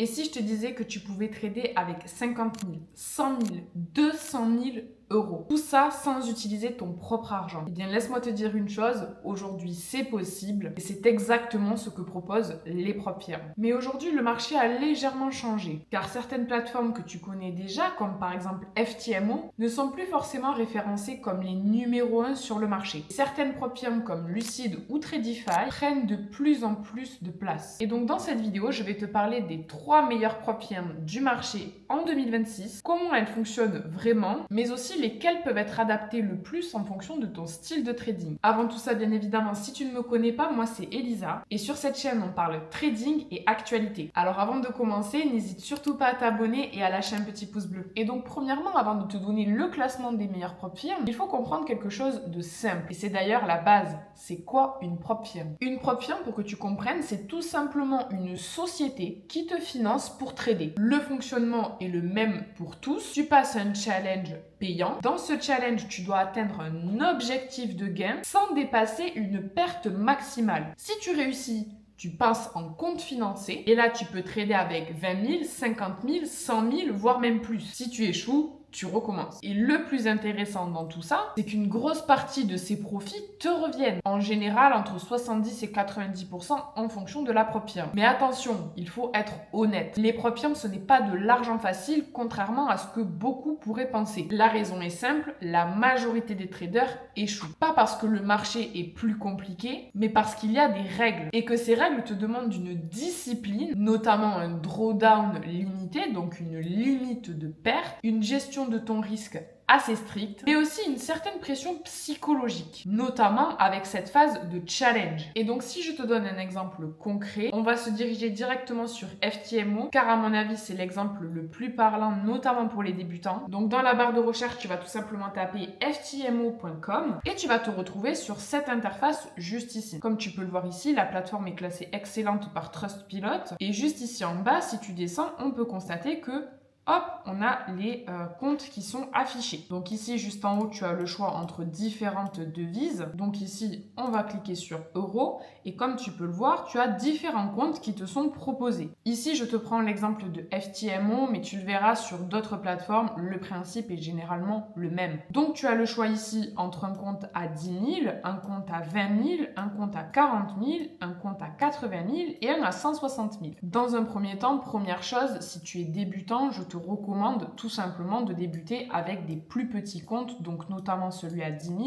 Et si je te disais que tu pouvais trader avec 50 000, 100 000, 200 000 euros, tout ça sans utiliser ton propre argent? Eh bien, laisse-moi te dire une chose, aujourd'hui c'est possible et c'est exactement ce que proposent les prop firms. Mais aujourd'hui, le marché a légèrement changé, car certaines plateformes que tu connais déjà, comme par exemple FTMO, ne sont plus forcément référencées comme les numéros 1 sur le marché. Certaines prop firms comme Lucid ou Tradify prennent de plus en plus de place. Et donc dans cette vidéo, je vais te parler des 3 meilleures prop firms du marché en 2026, comment elles fonctionnent vraiment, mais aussi lesquelles peuvent être adaptées le plus en fonction de ton style de trading. Avant tout ça, bien évidemment, si tu ne me connais pas, moi c'est Elisa, et sur cette chaîne on parle trading et actualité. Alors avant de commencer, n'hésite surtout pas à t'abonner et à lâcher un petit pouce bleu. Et donc premièrement, avant de te donner le classement des meilleures prop firms, il faut comprendre quelque chose de simple, et c'est d'ailleurs la base. C'est quoi une prop firm? Une prop firm, pour que tu comprennes, c'est tout simplement une société qui te finance pour trader. Le fonctionnement est le même pour tous. Tu passes un challenge payant. Dans ce challenge, tu dois atteindre un objectif de gain sans dépasser une perte maximale. Si tu réussis, tu passes en compte financé et là, tu peux trader avec 20 000, 50 000, 100 000, voire même plus. Si tu échoues, tu recommences. Et le plus intéressant dans tout ça, c'est qu'une grosse partie de ces profits te reviennent. En général, entre 70 et 90% en fonction de la prop firm. Mais attention, il faut être honnête. Les prop firms, ce n'est pas de l'argent facile, contrairement à ce que beaucoup pourraient penser. La raison est simple, la majorité des traders échouent. Pas parce que le marché est plus compliqué, mais parce qu'il y a des règles. Et que ces règles te demandent une discipline, notamment un drawdown limité, donc une limite de perte, une gestion de ton risque assez stricte, mais aussi une certaine pression psychologique, notamment avec cette phase de challenge. Et donc si je te donne un exemple concret, on va se diriger directement sur FTMO, car à mon avis c'est l'exemple le plus parlant, notamment pour les débutants. Donc dans la barre de recherche, tu vas tout simplement taper ftmo.com et tu vas te retrouver sur cette interface juste ici. Comme tu peux le voir ici, la plateforme est classée excellente par Trustpilot, et juste ici en bas, si tu descends, on peut constater que hop, on a les comptes qui sont affichés. Donc ici, juste en haut, tu as le choix entre différentes devises. Donc ici, on va cliquer sur euros. Et comme tu peux le voir, tu as différents comptes qui te sont proposés. Ici, je te prends l'exemple de FTMO, mais tu le verras sur d'autres plateformes. Le principe est généralement le même. Donc tu as le choix ici entre un compte à 10 000, un compte à 20 000, un compte à 40 000, un compte à 80 000 et un à 160 000. Dans un premier temps, première chose, si tu es débutant, je te recommande tout simplement de débuter avec des plus petits comptes, donc notamment celui à 10 000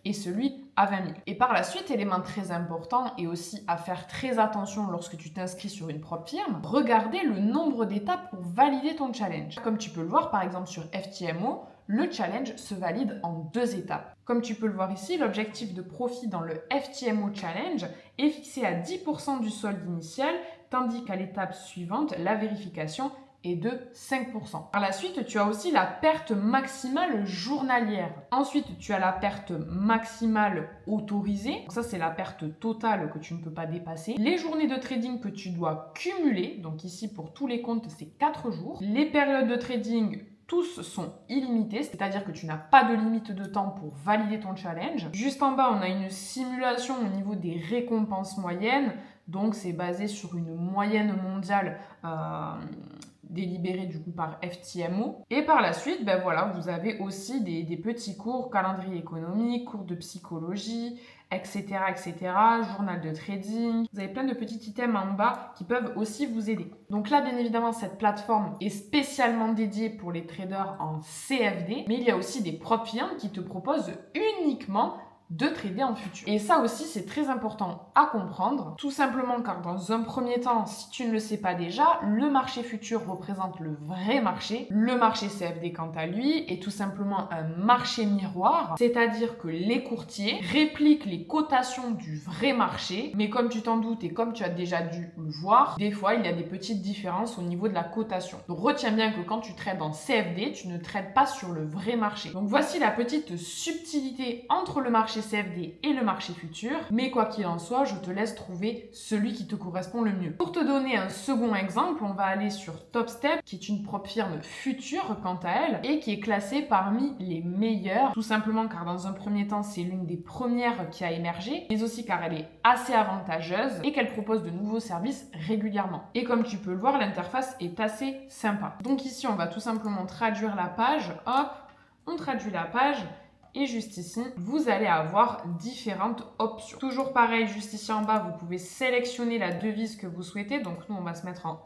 et celui à 20 000. Et par la suite, élément très important et aussi à faire très attention lorsque tu t'inscris sur une prop firm, regardez le nombre d'étapes pour valider ton challenge. Comme tu peux le voir par exemple sur FTMO, le challenge se valide en 2 étapes. Comme tu peux le voir ici, l'objectif de profit dans le FTMO Challenge est fixé à 10% du solde initial, tandis qu'à l'étape suivante, la vérification est de 5%. Par la suite, tu as aussi la perte maximale journalière. Ensuite, tu as la perte maximale autorisée. Donc ça, c'est la perte totale que tu ne peux pas dépasser. Les journées de trading que tu dois cumuler. Donc ici, pour tous les comptes, c'est 4 jours. Les périodes de trading, tous sont illimités, c'est-à-dire que tu n'as pas de limite de temps pour valider ton challenge. Juste en bas, on a une simulation au niveau des récompenses moyennes. Donc, c'est basé sur une moyenne mondiale délibérée du coup par FTMO. Et par la suite, ben voilà, vous avez aussi des petits cours, calendrier économique, cours de psychologie, etc., etc., journal de trading. Vous avez plein de petits items en bas qui peuvent aussi vous aider. Donc là, bien évidemment, cette plateforme est spécialement dédiée pour les traders en CFD, mais il y a aussi des prop firms qui te proposent uniquement de trader en futur. Et ça aussi, c'est très important à comprendre, tout simplement car dans un premier temps, si tu ne le sais pas déjà, le marché futur représente le vrai marché. Le marché CFD, quant à lui, est tout simplement un marché miroir, c'est-à-dire que les courtiers répliquent les cotations du vrai marché, mais comme tu t'en doutes et comme tu as déjà dû le voir, des fois, il y a des petites différences au niveau de la cotation. Donc retiens bien que quand tu trades en CFD, tu ne trades pas sur le vrai marché. Donc voici la petite subtilité entre le marché marché CFD et le marché futur. Mais quoi qu'il en soit, je te laisse trouver celui qui te correspond le mieux. Pour te donner un second exemple, on va aller sur TopStep, qui est une propre firme future quant à elle et qui est classée parmi les meilleures, tout simplement car dans un premier temps, c'est l'une des premières qui a émergé, mais aussi car elle est assez avantageuse et qu'elle propose de nouveaux services régulièrement. Et comme tu peux le voir, l'interface est assez sympa. Donc ici, on va tout simplement traduire la page. Hop, on traduit la page. Et juste ici, vous allez avoir différentes options. Toujours pareil, juste ici en bas, vous pouvez sélectionner la devise que vous souhaitez. Donc nous, on va se mettre en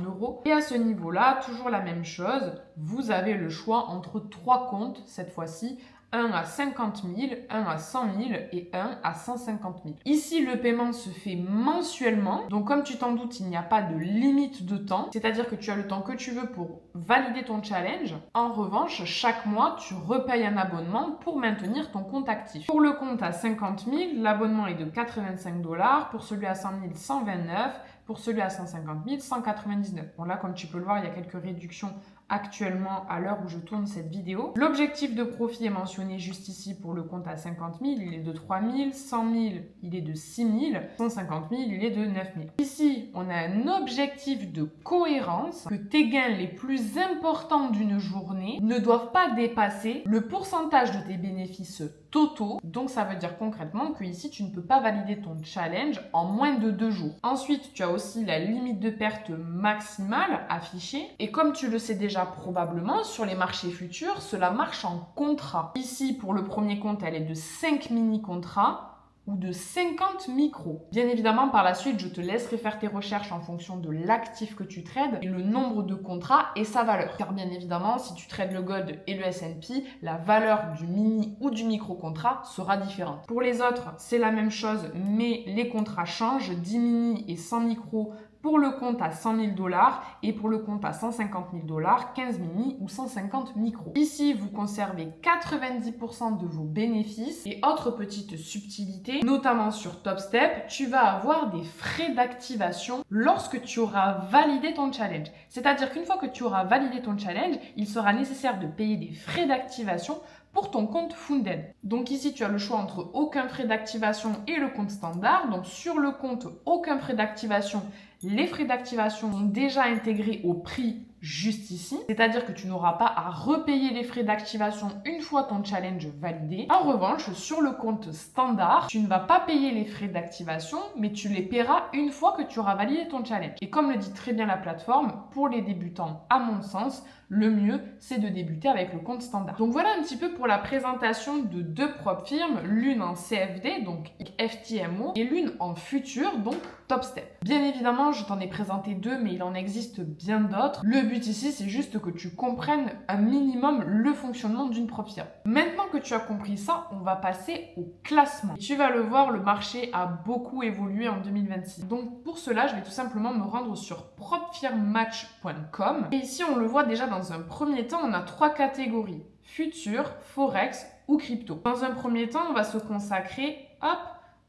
euros. Et à ce niveau-là, toujours la même chose. Vous avez le choix entre 3 comptes, cette fois-ci. Un à 50 000, un à 100 000 et un à 150 000. Ici, le paiement se fait mensuellement. Donc, comme tu t'en doutes, il n'y a pas de limite de temps. C'est-à-dire que tu as le temps que tu veux pour valider ton challenge. En revanche, chaque mois, tu repayes un abonnement pour maintenir ton compte actif. Pour le compte à 50 000, l'abonnement est de 85 $. Pour celui à 100 000, 129. Pour celui à 150 000, 199. Bon, là, comme tu peux le voir, il y a quelques réductions actuellement à l'heure où je tourne cette vidéo. L'objectif de profit est mentionné juste ici pour le compte à 50 000, il est de 3 000, 100 000, il est de 6 000, 150 000, il est de 9 000. Ici, on a un objectif de cohérence que tes gains les plus importants d'une journée ne doivent pas dépasser le pourcentage de tes bénéfices totaux. Donc, ça veut dire concrètement que ici, tu ne peux pas valider ton challenge en moins de 2 jours. Ensuite, tu as aussi la limite de perte maximale affichée. Et comme tu le sais déjà probablement, sur les marchés futurs, cela marche en contrat. Ici, pour le premier compte, elle est de 5 mini-contrats ou de 50 micros. Bien évidemment, par la suite, je te laisserai faire tes recherches en fonction de l'actif que tu trades et le nombre de contrats et sa valeur. Car bien évidemment, si tu trades le Gold et le S&P, la valeur du mini ou du micro contrat sera différente. Pour les autres, c'est la même chose, mais les contrats changent. 10 mini et 100 micros pour le compte à 100 000 $ et pour le compte à 150 000 $, 15 mini ou 150 micros. Ici, vous conservez 90% de vos bénéfices et autre petite subtilité, notamment sur TopStep, tu vas avoir des frais d'activation lorsque tu auras validé ton challenge. C'est-à-dire qu'une fois que tu auras validé ton challenge, il sera nécessaire de payer des frais d'activation pour ton compte Funded. Donc ici, tu as le choix entre aucun frais d'activation et le compte standard. Donc sur le compte aucun frais d'activation, les frais d'activation sont déjà intégrés au prix juste ici. C'est-à-dire que tu n'auras pas à repayer les frais d'activation une fois ton challenge validé. En revanche, sur le compte standard, tu ne vas pas payer les frais d'activation, mais tu les paieras une fois que tu auras validé ton challenge. Et comme le dit très bien la plateforme, pour les débutants, à mon sens, le mieux, c'est de débuter avec le compte standard. Donc voilà un petit peu pour la présentation de 2 propres firmes, l'une en CFD, donc FTMO, et l'une en futur, donc TopStep. Bien évidemment, je t'en ai présenté 2, mais il en existe bien d'autres. Le but ici, c'est juste que tu comprennes un minimum le fonctionnement d'une propre firme. Maintenant que tu as compris ça, on va passer au classement. Et tu vas le voir, le marché a beaucoup évolué en 2026. Donc pour cela, je vais tout simplement me rendre sur propfirmmatch.com. Et ici, on le voit déjà dans un premier temps, on a 3 catégories. Futur, Forex ou crypto. Dans un premier temps, on va se consacrer, hop,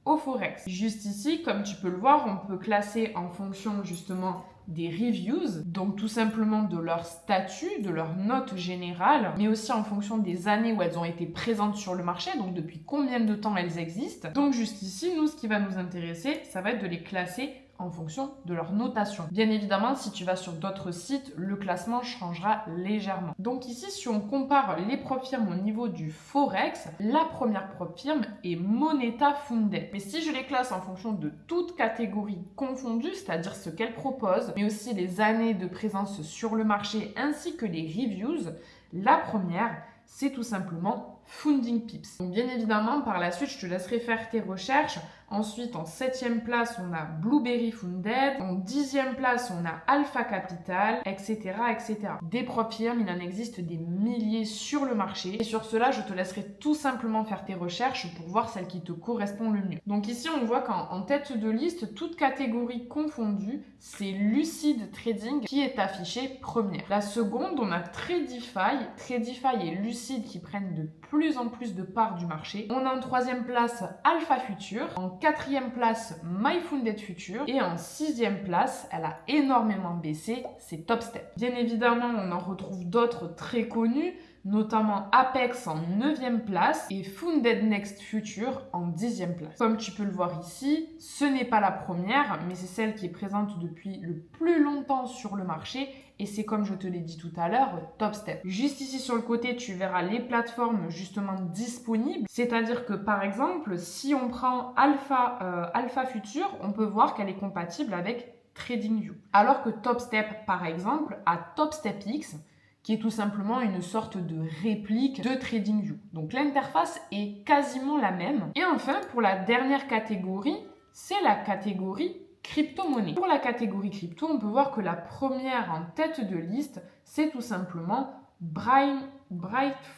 au Forex. Juste ici, comme tu peux le voir, on peut classer en fonction justement des reviews, donc tout simplement de leur statut, de leur note générale, mais aussi en fonction des années où elles ont été présentes sur le marché, donc depuis combien de temps elles existent. Donc juste ici, nous, ce qui va nous intéresser, ça va être de les classer en fonction de leur notation. Bien évidemment, si tu vas sur d'autres sites, le classement changera légèrement. Donc ici, si on compare les propres firmes au niveau du Forex, la première propre firme est Moneta Funded. Mais si je les classe en fonction de toutes catégories confondues, c'est-à-dire ce qu'elles proposent, mais aussi les années de présence sur le marché ainsi que les reviews, la première, c'est tout simplement Funding Pips. Donc bien évidemment, par la suite, je te laisserai faire tes recherches. Ensuite, en 7e place, on a Blueberry Funded. En 10e place, on a Alpha Capital, etc., etc. Des propres firmes, il en existe des milliers sur le marché. Et sur cela, je te laisserai tout simplement faire tes recherches pour voir celle qui te correspond le mieux. Donc ici, on voit qu'en tête de liste, toute catégorie confondue, c'est Lucid Trading qui est affiché première. La seconde, on a Tradify. Tradify et Lucid qui prennent de plus en plus de parts du marché. On a en 3e place Alpha Future. En 4e place, MyFunded Future. Et en 6e place, elle a énormément baissé, c'est TopStep. Bien évidemment, on en retrouve d'autres très connus, notamment Apex en 9e place et Founded Next Future en 10e place. Comme tu peux le voir ici, ce n'est pas la première, mais c'est celle qui est présente depuis le plus longtemps sur le marché et c'est comme je te l'ai dit tout à l'heure, Topstep. Juste ici sur le côté, tu verras les plateformes justement disponibles, c'est-à-dire que par exemple, si on prend Alpha Future, on peut voir qu'elle est compatible avec TradingView. Alors que Topstep, par exemple, a TopstepX, qui est tout simplement une sorte de réplique de TradingView. Donc l'interface est quasiment la même. Et enfin, pour la dernière catégorie, c'est la catégorie crypto-monnaie. Pour la catégorie crypto, on peut voir que la première en tête de liste, c'est tout simplement Bright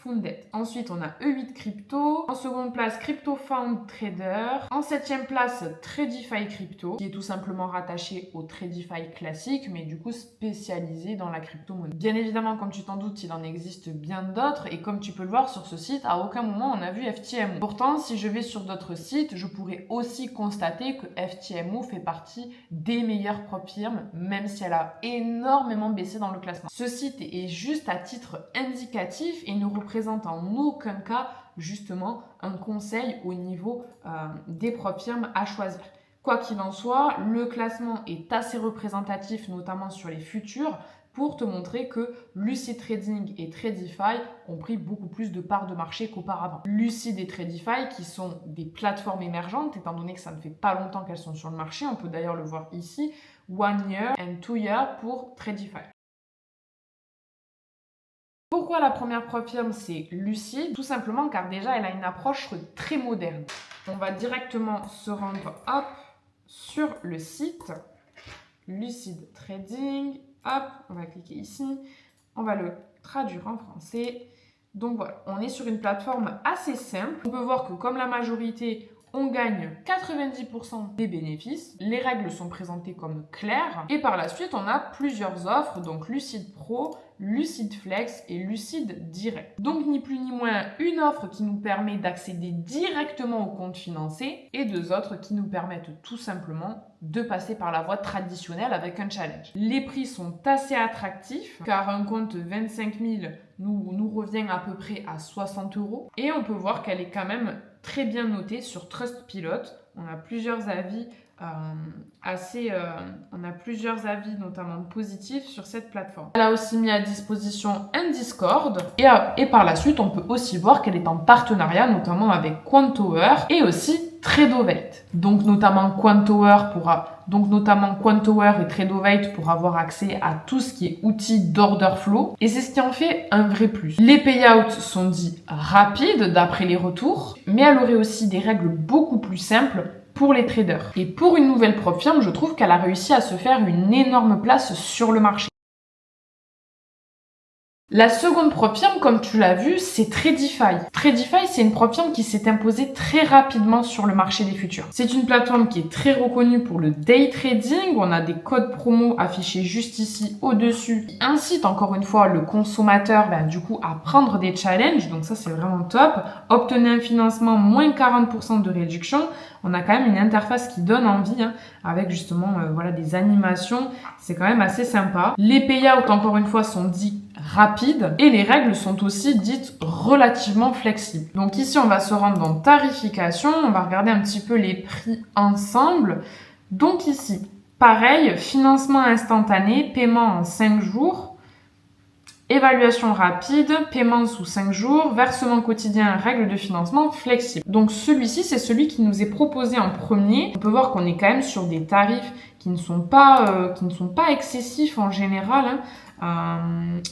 Funded. Ensuite, on a E8 Crypto. En seconde place, Crypto Found Trader. En septième place, Tradify Crypto, qui est tout simplement rattaché au Tradify classique, mais du coup spécialisé dans la crypto-monnaie. Bien évidemment, comme tu t'en doutes, il en existe bien d'autres. Et comme tu peux le voir sur ce site, à aucun moment on a vu FTMO. Pourtant, si je vais sur d'autres sites, je pourrais aussi constater que FTMO fait partie des meilleures prop firmes, même si elle a énormément baissé dans le classement. Ce site est juste à titre indicatif et ne représente en aucun cas justement un conseil au niveau des prop firmes à choisir. Quoi qu'il en soit, le classement est assez représentatif, notamment sur les futurs, pour te montrer que Lucid Trading et Tradify ont pris beaucoup plus de parts de marché qu'auparavant. Lucid et Tradify qui sont des plateformes émergentes, étant donné que ça ne fait pas longtemps qu'elles sont sur le marché, on peut d'ailleurs le voir ici, 1 year and 2 years pour Tradify. Pourquoi la première prop firme c'est Lucid? Tout simplement car déjà elle a une approche très moderne. On va directement se rendre sur le site Lucid Trading. Hop, on va cliquer ici. On va le traduire en français. Donc voilà, on est sur une plateforme assez simple. On peut voir que comme la majorité, on gagne 90% des bénéfices. Les règles sont présentées comme claires. Et par la suite, on a plusieurs offres. Donc Lucid Pro, Lucid Flex et Lucid Direct. Donc ni plus ni moins une offre qui nous permet d'accéder directement au compte financé et deux autres qui nous permettent tout simplement de passer par la voie traditionnelle avec un challenge. Les prix sont assez attractifs car un compte 25 000 nous revient à peu près à 60 € et on peut voir qu'elle est quand même très bien notée sur Trustpilot. On a plusieurs avis on a plusieurs avis notamment positifs sur cette plateforme. Elle a aussi mis à disposition un Discord et par la suite on peut aussi voir qu'elle est en partenariat notamment avec Quantower et aussi Tradovate. Donc notamment Quantower et Tradovate pour avoir accès à tout ce qui est outils d'order flow et c'est ce qui en fait un vrai plus. Les payouts sont dits rapides d'après les retours, mais elle aurait aussi des règles beaucoup plus simples pour les traders. Et pour une nouvelle prop firme, je trouve qu'elle a réussi à se faire une énorme place sur le marché. La seconde prop firme, comme tu l'as vu, c'est Tradify. Tradify, c'est une prop firme qui s'est imposée très rapidement sur le marché des futurs. C'est une plateforme qui est très reconnue pour le day trading. On a des codes promo affichés juste ici au-dessus qui incitent encore une fois le consommateur du coup à prendre des challenges. Donc ça, c'est vraiment top. Obtenez un financement moins 40% de réduction. On a quand même une interface qui donne envie avec justement des animations. C'est quand même assez sympa. Les payouts, encore une fois, sont dits rapides et les règles sont aussi dites relativement flexibles. Donc ici, on va se rendre dans tarification. On va regarder un petit peu les prix ensemble. Donc ici, pareil, financement instantané, paiement en 5 jours. Évaluation rapide, paiement sous 5 jours, versement quotidien, règles de financement flexible. Donc celui-ci, c'est celui qui nous est proposé en premier. On peut voir qu'on est quand même sur des tarifs qui ne sont pas excessifs en général.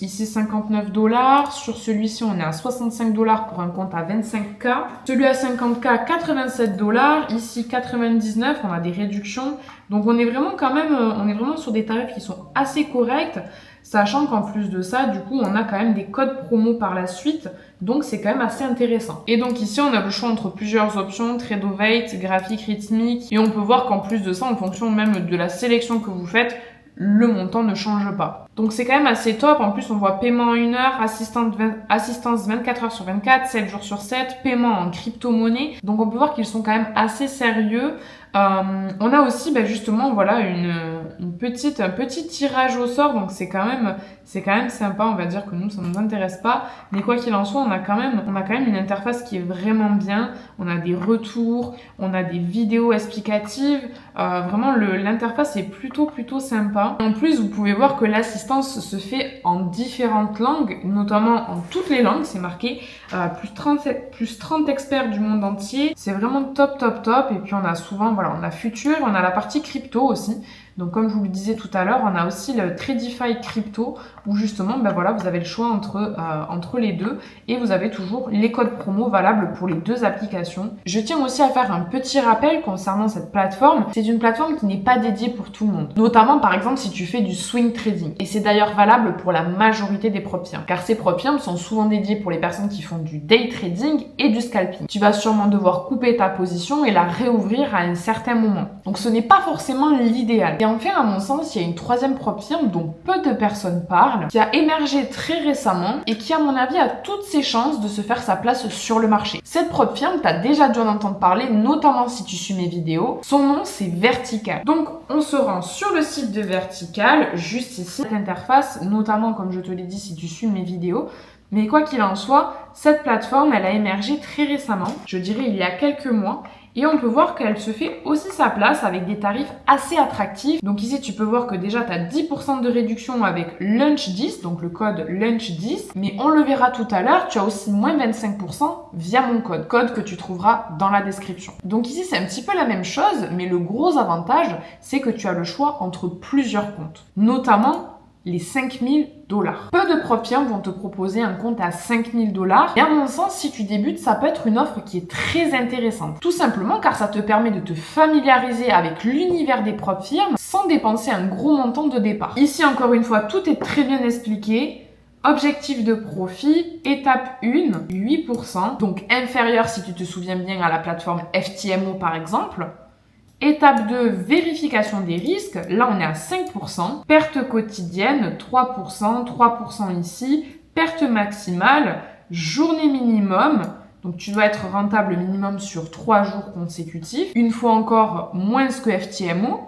Ici 59 $. Sur celui-ci, on est à 65 $ pour un compte à 25K. Celui à 50K, 87 $. Ici 99, on a des réductions. Donc on est vraiment sur des tarifs qui sont assez corrects. Sachant qu'en plus de ça, du coup, on a quand même des codes promo par la suite. Donc, c'est quand même assez intéressant. Et donc ici, on a le choix entre plusieurs options, Tradovate, graphique rythmique. Et on peut voir qu'en plus de ça, en fonction même de la sélection que vous faites, le montant ne change pas. Donc c'est quand même assez top. En plus, on voit paiement en 1 heure, assistance 24 heures sur 24, 7 jours sur 7, paiement en crypto-monnaie. Donc on peut voir qu'ils sont quand même assez sérieux. On a aussi justement voilà un petit tirage au sort, donc c'est quand même sympa. On va dire que nous ça nous intéresse pas, mais quoi qu'il en soit, on a quand même une interface qui est vraiment bien. On a des retours, on a des vidéos explicatives. Vraiment l'interface est plutôt sympa. En plus, vous pouvez voir que l'assistance se fait en différentes langues, notamment en toutes les langues. C'est marqué plus 30 experts du monde entier. C'est vraiment top. Et puis on a souvent, voilà, on a Futur, on a la partie crypto aussi. Donc comme je vous le disais tout à l'heure, on a aussi le Tradify Crypto où justement voilà, vous avez le choix entre les deux et vous avez toujours les codes promo valables pour les deux applications. Je tiens aussi à faire un petit rappel concernant cette plateforme. C'est une plateforme qui n'est pas dédiée pour tout le monde. Notamment par exemple si tu fais du swing trading. Et c'est d'ailleurs valable pour la majorité des prop firms. Car ces prop firms sont souvent dédiées pour les personnes qui font du day trading et du scalping. Tu vas sûrement devoir couper ta position et la réouvrir à un certain moment. Donc ce n'est pas forcément l'idéal. Et enfin, à mon sens, il y a une troisième prop firm dont peu de personnes parlent, qui a émergé très récemment et qui, à mon avis, a toutes ses chances de se faire sa place sur le marché. Cette prop firm, tu as déjà dû en entendre parler, notamment si tu suis mes vidéos. Son nom, c'est Vertical. Donc, on se rend sur le site de Vertical, juste ici. Cette interface, notamment, comme je te l'ai dit, si tu suis mes vidéos. Mais quoi qu'il en soit, cette plateforme, elle a émergé très récemment, je dirais il y a quelques mois, et on peut voir qu'elle se fait aussi sa place avec des tarifs assez attractifs. Donc ici, tu peux voir que déjà, tu as 10% de réduction avec Lunch10, donc le code Lunch10. Mais on le verra tout à l'heure, tu as aussi moins 25% via mon code que tu trouveras dans la description. Donc ici, c'est un petit peu la même chose, mais le gros avantage, c'est que tu as le choix entre plusieurs comptes, notamment les 5000 $. Peu de prop firms vont te proposer un compte à 5000 $. Et à mon sens, si tu débutes, ça peut être une offre qui est très intéressante. Tout simplement car ça te permet de te familiariser avec l'univers des prop firms sans dépenser un gros montant de départ. Ici, encore une fois, tout est très bien expliqué. Objectif de profit, étape 1, 8%, donc inférieur si tu te souviens bien à la plateforme FTMO par exemple. Étape 2, vérification des risques. Là, on est à 5%. Perte quotidienne, 3%. 3% ici. Perte maximale, journée minimum. Donc, tu dois être rentable minimum sur 3 jours consécutifs. Une fois encore, moins que FTMO,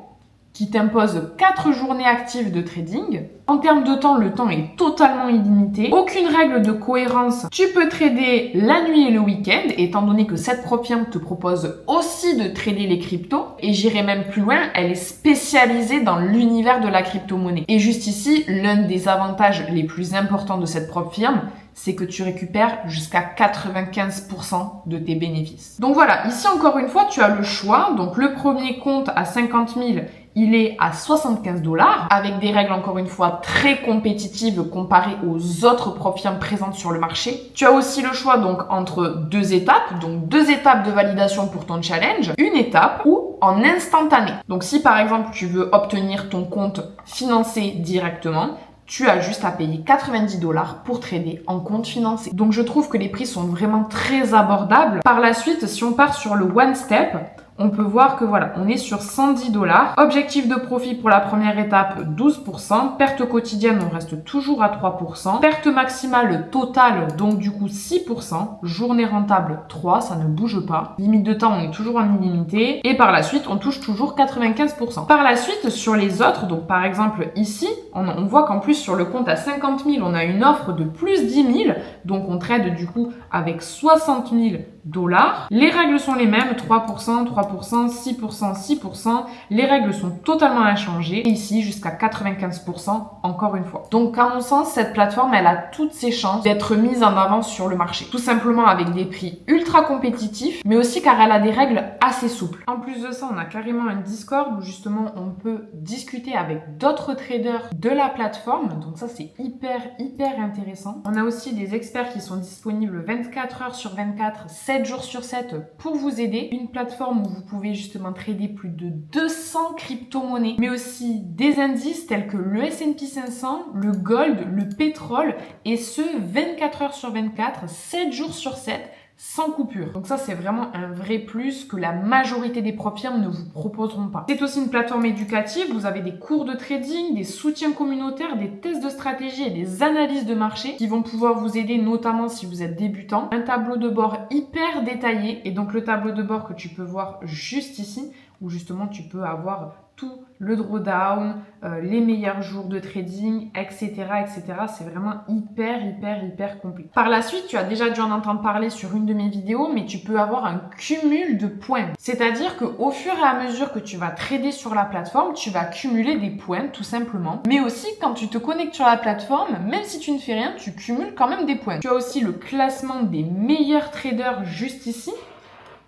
qui t'impose 4 journées actives de trading. En termes de temps, le temps est totalement illimité. Aucune règle de cohérence. Tu peux trader la nuit et le week-end, étant donné que cette prop firm te propose aussi de trader les cryptos. Et j'irai même plus loin, elle est spécialisée dans l'univers de la crypto-monnaie. Et juste ici, l'un des avantages les plus importants de cette prop firm, c'est que tu récupères jusqu'à 95% de tes bénéfices. Donc voilà, ici encore une fois, tu as le choix. Donc le premier compte à 50 000, il est à 75 $, avec des règles encore une fois très compétitives comparées aux autres prop firms présentes sur le marché. Tu as aussi le choix donc entre deux étapes de validation pour ton challenge, une étape ou en instantané. Donc si par exemple tu veux obtenir ton compte financé directement, tu as juste à payer 90 $ pour trader en compte financé. Donc je trouve que les prix sont vraiment très abordables. Par la suite, si on part sur le one step, on peut voir que voilà, on est sur 110 $. Objectif de profit pour la première étape, 12%. Perte quotidienne, on reste toujours à 3%. Perte maximale totale, donc du coup 6%. Journée rentable, 3, ça ne bouge pas. Limite de temps, on est toujours en illimité. Et par la suite, on touche toujours 95%. Par la suite, sur les autres, donc par exemple ici, on voit qu'en plus sur le compte à 50 000, on a une offre de plus 10 000. Donc on trade du coup avec 60 000 $. Les règles sont les mêmes, 3%, 3%, 6%, 6%. Les règles sont totalement inchangées. Et ici, jusqu'à 95% encore une fois. Donc, à mon sens, cette plateforme, elle a toutes ses chances d'être mise en avant sur le marché. Tout simplement avec des prix ultra compétitifs, mais aussi car elle a des règles assez souples. En plus de ça, on a carrément un Discord où justement, on peut discuter avec d'autres traders de la plateforme. Donc ça, c'est hyper intéressant. On a aussi des experts qui sont disponibles 24 heures sur 24, 7 jours sur 7 pour vous aider. Une plateforme où vous pouvez justement trader plus de 200 crypto-monnaies, mais aussi des indices tels que le S&P 500, le gold, le pétrole, et ce 24 heures sur 24, 7 jours sur 7, sans coupure. Donc ça, c'est vraiment un vrai plus que la majorité des prop firms ne vous proposeront pas. C'est aussi une plateforme éducative. Vous avez des cours de trading, des soutiens communautaires, des tests de stratégie et des analyses de marché qui vont pouvoir vous aider, notamment si vous êtes débutant. Un tableau de bord hyper détaillé, et donc le tableau de bord que tu peux voir juste ici, où justement tu peux avoir tout le drawdown, les meilleurs jours de trading, etc. etc. C'est vraiment hyper complet. Par la suite, tu as déjà dû en entendre parler sur une de mes vidéos, mais tu peux avoir un cumul de points. C'est-à-dire qu'au fur et à mesure que tu vas trader sur la plateforme, tu vas cumuler des points tout simplement. Mais aussi, quand tu te connectes sur la plateforme, même si tu ne fais rien, tu cumules quand même des points. Tu as aussi le classement des meilleurs traders juste ici,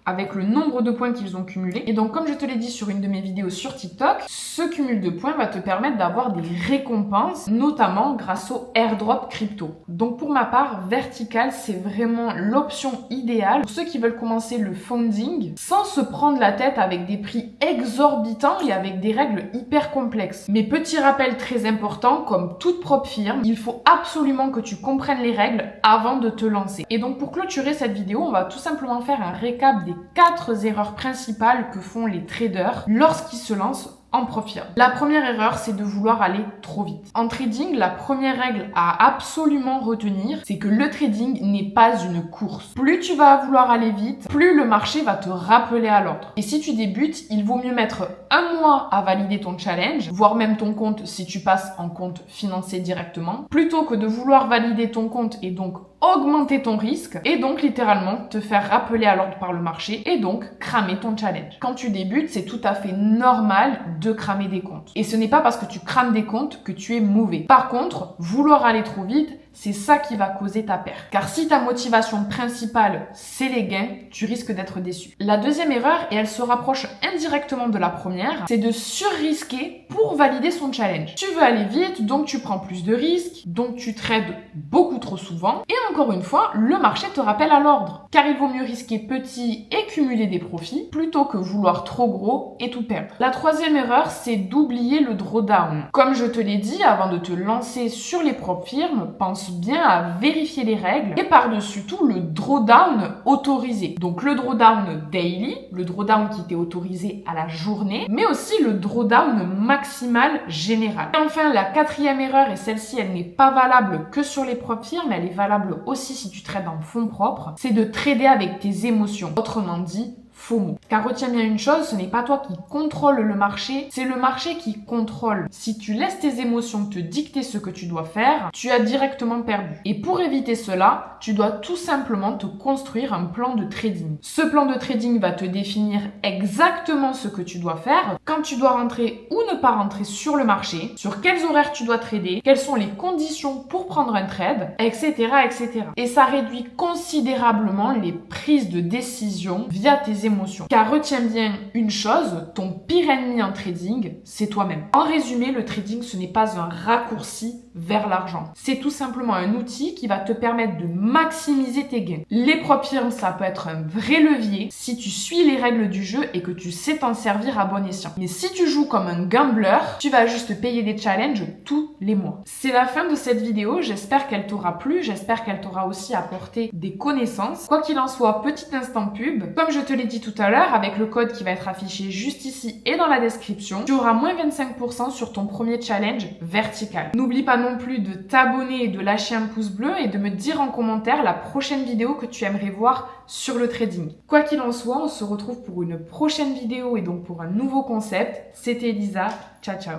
avec le nombre de points qu'ils ont cumulés. Et donc, comme je te l'ai dit sur une de mes vidéos sur TikTok, ce cumul de points va te permettre d'avoir des récompenses, notamment grâce au airdrop crypto. Donc, pour ma part, Vertical, c'est vraiment l'option idéale pour ceux qui veulent commencer le founding sans se prendre la tête avec des prix exorbitants et avec des règles hyper complexes. Mais petit rappel très important, comme toute propre firme, il faut absolument que tu comprennes les règles avant de te lancer. Et donc, pour clôturer cette vidéo, on va tout simplement faire un récap des 4 erreurs principales que font les traders lorsqu'ils se lancent en prop firme. La première erreur, c'est de vouloir aller trop vite. En trading, la première règle à absolument retenir, c'est que le trading n'est pas une course. Plus tu vas vouloir aller vite, plus le marché va te rappeler à l'ordre. Et si tu débutes, il vaut mieux mettre 1 mois à valider ton challenge, voire même ton compte si tu passes en compte financé directement, plutôt que de vouloir valider ton compte et donc augmenter ton risque et donc littéralement te faire rappeler à l'ordre par le marché et donc cramer ton challenge. Quand tu débutes, c'est tout à fait normal de cramer des comptes. Et ce n'est pas parce que tu crames des comptes que tu es mauvais. Par contre, vouloir aller trop vite, c'est ça qui va causer ta perte. Car si ta motivation principale, c'est les gains, tu risques d'être déçu. La deuxième erreur, et elle se rapproche indirectement de la première, c'est de surrisquer pour valider son challenge. Tu veux aller vite, donc tu prends plus de risques, donc tu trades beaucoup trop souvent. Et encore une fois, le marché te rappelle à l'ordre. Car il vaut mieux risquer petit et cumuler des profits, plutôt que vouloir trop gros et tout perdre. La troisième erreur, c'est d'oublier le drawdown. Comme je te l'ai dit, avant de te lancer sur les propres firmes, pense bien à vérifier les règles et par-dessus tout le drawdown autorisé. Donc le drawdown daily, le drawdown qui t'est autorisé à la journée, mais aussi le drawdown maximal général. Et enfin, la quatrième erreur, et celle-ci elle n'est pas valable que sur les propres firmes, elle est valable aussi si tu trades en fonds propres, c'est de trader avec tes émotions. Autrement dit, FOMO. Car retiens bien une chose, ce n'est pas toi qui contrôle le marché, c'est le marché qui contrôle. Si tu laisses tes émotions te dicter ce que tu dois faire, tu as directement perdu. Et pour éviter cela, tu dois tout simplement te construire un plan de trading. Ce plan de trading va te définir exactement ce que tu dois faire, quand tu dois rentrer ou ne pas rentrer sur le marché, sur quels horaires tu dois trader, quelles sont les conditions pour prendre un trade, etc., etc. Et ça réduit considérablement les prises de décision via tes émotions. Car retiens bien une chose, ton pire ennemi en trading, c'est toi-même. En résumé, le trading, ce n'est pas un raccourci vers l'argent. C'est tout simplement un outil qui va te permettre de maximiser tes gains. Les propres firmes, ça peut être un vrai levier si tu suis les règles du jeu et que tu sais t'en servir à bon escient. Mais si tu joues comme un gambler, tu vas juste payer des challenges tous les mois. C'est la fin de cette vidéo. J'espère qu'elle t'aura plu. J'espère qu'elle t'aura aussi apporté des connaissances. Quoi qu'il en soit, petit instant pub. Comme je te l'ai dit tout à l'heure, avec le code qui va être affiché juste ici et dans la description, tu auras moins 25% sur ton premier challenge vertical. N'oublie pas non plus de t'abonner et de lâcher un pouce bleu et de me dire en commentaire la prochaine vidéo que tu aimerais voir sur le trading. Quoi qu'il en soit, on se retrouve pour une prochaine vidéo et donc pour un nouveau concept. C'était Elisa. Ciao, ciao.